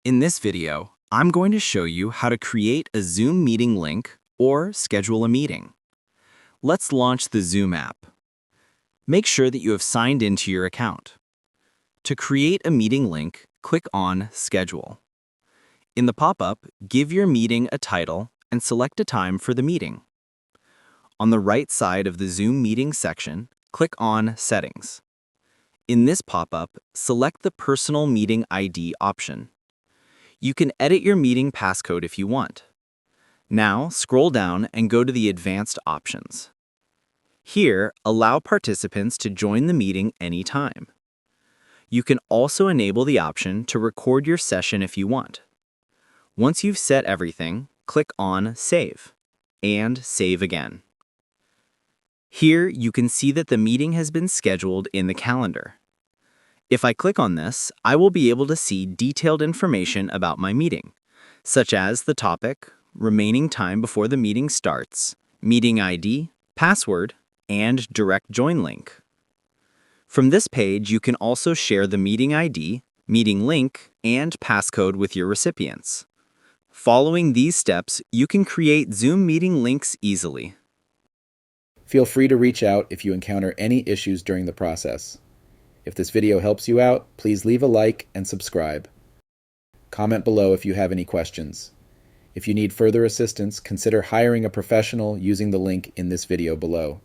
In this video, I'm going to show you how to create a Zoom meeting link or schedule a meeting. Let's launch the Zoom app. Make sure that you have signed into your account. To create a meeting link, click on Schedule. In the pop-up, give your meeting a title and select a time for the meeting. On the right side of the Zoom meeting section, click on Settings. In this pop-up, select the Personal Meeting ID option. You can edit your meeting passcode if you want. Now, scroll down and go to the Advanced options. Here, allow participants to join the meeting anytime. You can also enable the option to record your session if you want. Once you've set everything, click on Save and Save again. Here, you can see that the meeting has been scheduled in the calendar. If I click on this, I will be able to see detailed information about my meeting, such as the topic, remaining time before the meeting starts, meeting ID, password, and direct join link. From this page, you can also share the meeting ID, meeting link, and passcode with your recipients. Following these steps, you can create Zoom meeting links easily. Feel free to reach out if you encounter any issues during the process. If this video helps you out, please leave a like and subscribe. Comment below if you have any questions. If you need further assistance, consider hiring a professional using the link in this video below.